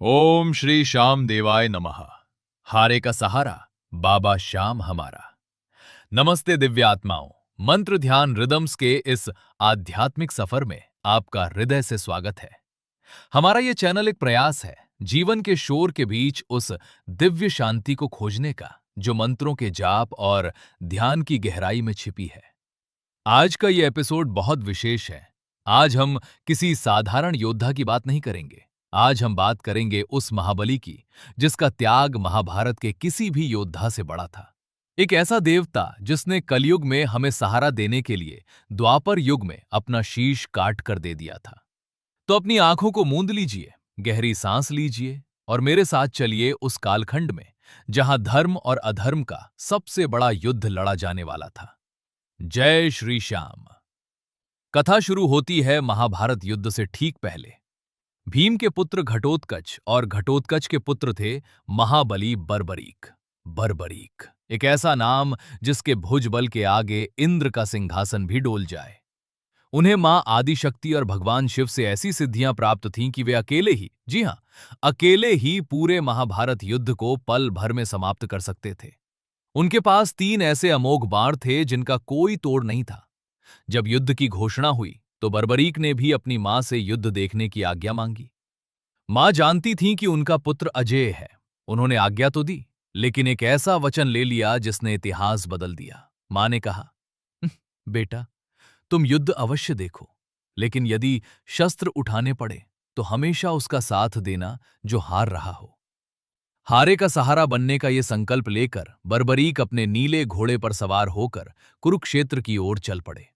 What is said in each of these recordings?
ओम श्री श्याम देवाय नमः। हारे का सहारा बाबा श्याम हमारा। नमस्ते दिव्य आत्माओं। मंत्र ध्यान रिदम्स के इस आध्यात्मिक सफर में आपका हृदय से स्वागत है। हमारा यह चैनल एक प्रयास है जीवन के शोर के बीच उस दिव्य शांति को खोजने का जो मंत्रों के जाप और ध्यान की गहराई में छिपी है। आज का यह एपिसोड बहुत विशेष है। आज हम किसी साधारण योद्धा की बात नहीं करेंगे। आज हम बात करेंगे उस महाबली की जिसका त्याग महाभारत के किसी भी योद्धा से बड़ा था। एक ऐसा देवता जिसने कलयुग में हमें सहारा देने के लिए द्वापर युग में अपना शीश काट कर दे दिया था। तो अपनी आंखों को मूंद लीजिए, गहरी सांस लीजिए और मेरे साथ चलिए उस कालखंड में जहां धर्म और अधर्म का सबसे बड़ा युद्ध लड़ा जाने वाला था। जय श्री श्याम। कथा शुरू होती है महाभारत युद्ध से ठीक पहले। भीम के पुत्र घटोत्कच और घटोत्कच के पुत्र थे महाबली बर्बरीक। बर्बरीक एक ऐसा नाम जिसके भुजबल के आगे इंद्र का सिंहासन भी डोल जाए। उन्हें मां आदिशक्ति और भगवान शिव से ऐसी सिद्धियां प्राप्त थीं कि वे अकेले ही, जी हां, अकेले ही पूरे महाभारत युद्ध को पल भर में समाप्त कर सकते थे। उनके पास 3 ऐसे अमोघ बाण थे जिनका कोई तोड़ नहीं था। जब युद्ध की घोषणा हुई तो बर्बरीक ने भी अपनी मां से युद्ध देखने की आज्ञा मांगी। मां जानती थीं कि उनका पुत्र अजेय है। उन्होंने आज्ञा तो दी, लेकिन एक ऐसा वचन ले लिया जिसने इतिहास बदल दिया। मां ने कहा, बेटा, तुम युद्ध अवश्य देखो, लेकिन यदि शस्त्र उठाने पड़े तो हमेशा उसका साथ देना जो हार रहा हो। हारे का सहारा बनने का ये संकल्प लेकर बर्बरीक अपने नीले घोड़े पर सवार होकर कुरुक्षेत्र की ओर चल पड़े।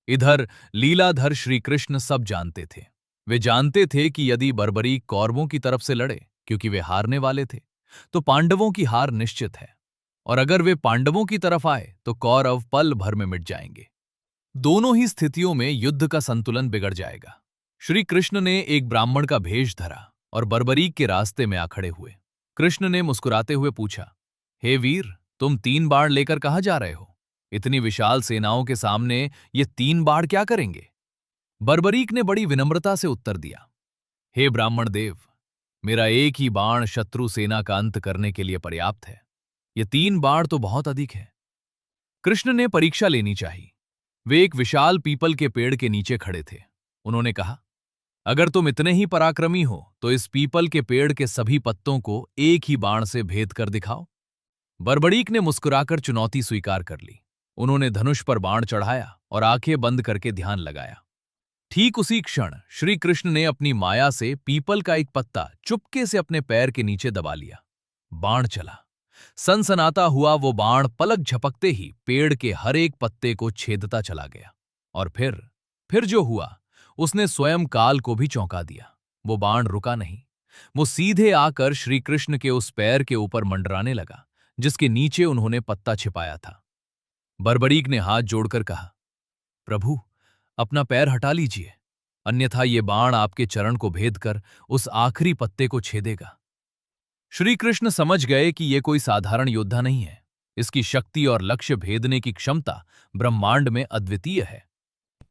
इधर लीलाधर श्री कृष्ण सब जानते थे। वे जानते थे कि यदि बर्बरीक कौरवों की तरफ से लड़े, क्योंकि वे हारने वाले थे, तो पांडवों की हार निश्चित है, और अगर वे पांडवों की तरफ आए तो कौरव पल भर में मिट जाएंगे। दोनों ही स्थितियों में युद्ध का संतुलन बिगड़ जाएगा। श्री कृष्ण ने एक ब्राह्मण का भेष धरा और बर्बरीक के रास्ते में आ खड़े हुए। कृष्ण ने मुस्कुराते हुए पूछा, हे वीर, तुम 3 बाण लेकर कहां जा रहे हो? इतनी विशाल सेनाओं के सामने ये 3 बाण क्या करेंगे? बर्बरीक ने बड़ी विनम्रता से उत्तर दिया, हे ब्राह्मण देव, मेरा एक ही बाण शत्रु सेना का अंत करने के लिए पर्याप्त है। ये 3 बाण तो बहुत अधिक है। कृष्ण ने परीक्षा लेनी चाहिए। वे एक विशाल पीपल के पेड़ के नीचे खड़े थे। उन्होंने कहा, अगर तुम इतने ही पराक्रमी हो तो इस पीपल के पेड़ के सभी पत्तों को एक ही बाण से भेद कर दिखाओ। बर्बरीक ने मुस्कुराकर चुनौती स्वीकार कर ली। उन्होंने धनुष पर बाण चढ़ाया और आंखें बंद करके ध्यान लगाया। ठीक उसी क्षण श्री कृष्ण ने अपनी माया से पीपल का एक पत्ता चुपके से अपने पैर के नीचे दबा लिया। बाण चला। सनसनाता हुआ वो बाण पलक झपकते ही पेड़ के हर एक पत्ते को छेदता चला गया। और फिर जो हुआ उसने स्वयं काल को भी चौंका दिया। वो बाण रुका नहीं, वो सीधे आकर श्री कृष्ण के उस पैर के ऊपर मंडराने लगा जिसके नीचे उन्होंने पत्ता छिपाया था। बर्बरीक ने हाथ जोड़कर कहा, प्रभु, अपना पैर हटा लीजिए, अन्यथा ये बाण आपके चरण को भेद कर उस आखिरी पत्ते को छेदेगा। श्री कृष्ण समझ गए कि यह कोई साधारण योद्धा नहीं है। इसकी शक्ति और लक्ष्य भेदने की क्षमता ब्रह्मांड में अद्वितीय है।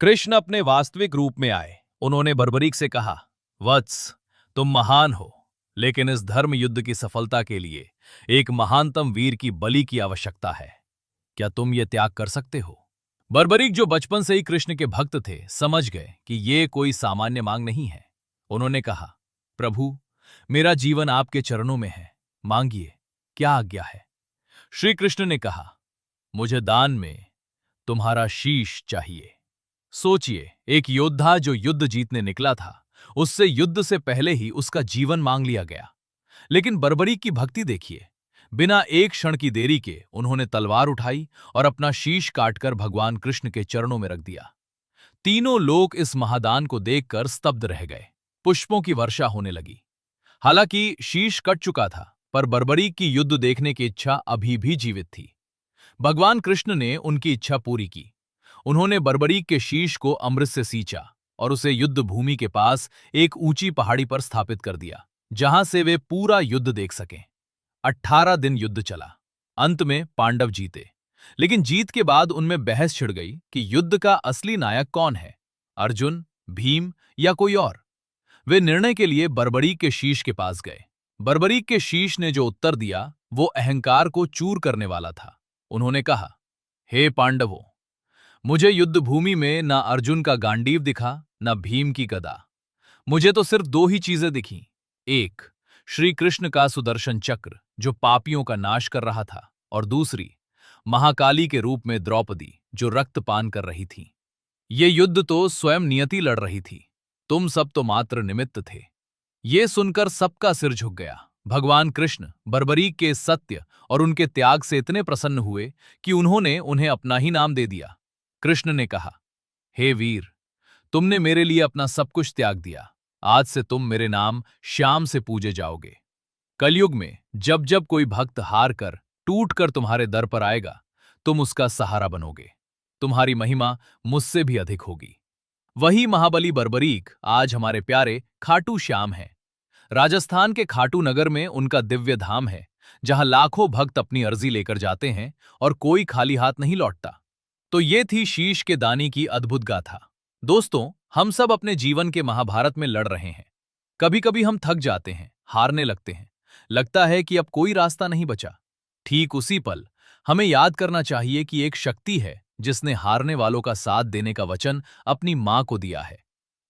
कृष्ण अपने वास्तविक रूप में आए। उन्होंने बर्बरीक से कहा, वत्स, तुम महान हो, लेकिन इस धर्म युद्ध की सफलता के लिए एक महानतम वीर की बलि की आवश्यकता है। क्या तुम ये त्याग कर सकते हो? बर्बरीक, जो बचपन से ही कृष्ण के भक्त थे, समझ गए कि ये कोई सामान्य मांग नहीं है। उन्होंने कहा, प्रभु, मेरा जीवन आपके चरणों में है, मांगिए, क्या आज्ञा है? श्री कृष्ण ने कहा, मुझे दान में तुम्हारा शीश चाहिए। सोचिए, एक योद्धा जो युद्ध जीतने निकला था, उससे युद्ध से पहले ही उसका जीवन मांग लिया गया। लेकिन बर्बरीक की भक्ति देखिए। बिना एक क्षण की देरी के उन्होंने तलवार उठाई और अपना शीश काटकर भगवान कृष्ण के चरणों में रख दिया। तीनों लोग इस महादान को देखकर स्तब्ध रह गए। पुष्पों की वर्षा होने लगी। हालांकि शीश कट चुका था, पर बर्बरीक की युद्ध देखने की इच्छा अभी भी जीवित थी। भगवान कृष्ण ने उनकी इच्छा पूरी की। उन्होंने बर्बरीक के शीश को अमृत से सींचा और उसे युद्ध भूमि के पास एक ऊंची पहाड़ी पर स्थापित कर दिया, जहां से वे पूरा युद्ध देख सकें। 18 दिन युद्ध चला। अंत में पांडव जीते, लेकिन जीत के बाद उनमें बहस छिड़ गई कि युद्ध का असली नायक कौन है, अर्जुन, भीम या कोई और। वे निर्णय के लिए बर्बरीक के शीश के पास गए। बर्बरीक के शीश ने जो उत्तर दिया वो अहंकार को चूर करने वाला था। उन्होंने कहा, हे पांडवों, मुझे युद्ध भूमि में ना अर्जुन का गांडीव दिखा, ना भीम की गदा। मुझे तो सिर्फ दो ही चीजें दिखीं। एक, श्री कृष्ण का सुदर्शन चक्र जो पापियों का नाश कर रहा था, और दूसरी, महाकाली के रूप में द्रौपदी जो रक्तपान कर रही थी। ये युद्ध तो स्वयं नियति लड़ रही थी, तुम सब तो मात्र निमित्त थे। ये सुनकर सबका सिर झुक गया। भगवान कृष्ण बर्बरीक के सत्य और उनके त्याग से इतने प्रसन्न हुए कि उन्होंने उन्हें अपना ही नाम दे दिया। कृष्ण ने कहा, हे वीर, तुमने मेरे लिए अपना सब कुछ त्याग दिया। आज से तुम मेरे नाम श्याम से पूजे जाओगे। कलयुग में जब जब कोई भक्त हार कर टूट कर तुम्हारे दर पर आएगा, तुम उसका सहारा बनोगे। तुम्हारी महिमा मुझसे भी अधिक होगी। वही महाबली बर्बरीक आज हमारे प्यारे खाटू श्याम हैं। राजस्थान के खाटू नगर में उनका दिव्य धाम है, जहां लाखों भक्त अपनी अर्जी लेकर जाते हैं और कोई खाली हाथ नहीं लौटता। तो ये थी शीश के दानी की अद्भुत गाथा। दोस्तों, हम सब अपने जीवन के महाभारत में लड़ रहे हैं। कभी कभी हम थक जाते हैं, हारने लगते हैं, लगता है कि अब कोई रास्ता नहीं बचा। ठीक उसी पल हमें याद करना चाहिए कि एक शक्ति है जिसने हारने वालों का साथ देने का वचन अपनी मां को दिया है।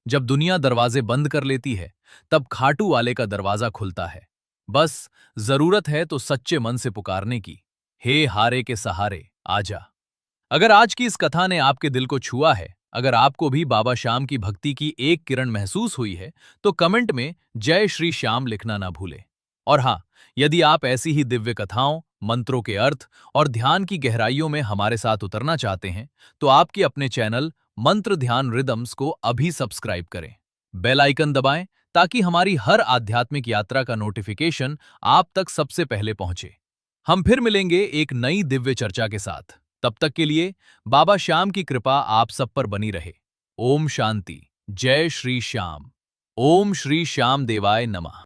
जब दुनिया दरवाजे बंद कर लेती है, तब खाटू वाले का दरवाजा खुलता है। बस जरूरत है तो सच्चे मन से पुकारने की, हे हारे के सहारे आजा। अगर आज की इस कथा ने आपके दिल को छुआ है, अगर आपको भी बाबा श्याम की भक्ति की एक किरण महसूस हुई है, तो कमेंट में जय श्री श्याम लिखना ना भूलें। और हां, यदि आप ऐसी ही दिव्य कथाओं, मंत्रों के अर्थ और ध्यान की गहराइयों में हमारे साथ उतरना चाहते हैं, तो आपके अपने चैनल मंत्र ध्यान रिदम्स को अभी सब्सक्राइब करें। बेल आइकन दबाएं ताकि हमारी हर आध्यात्मिक यात्रा का नोटिफिकेशन आप तक सबसे पहले पहुंचे। हम फिर मिलेंगे एक नई दिव्य चर्चा के साथ। तब तक के लिए बाबा श्याम की कृपा आप सब पर बनी रहे। ओम शांति। जय श्री श्याम। ओम श्री श्याम देवाय नमः।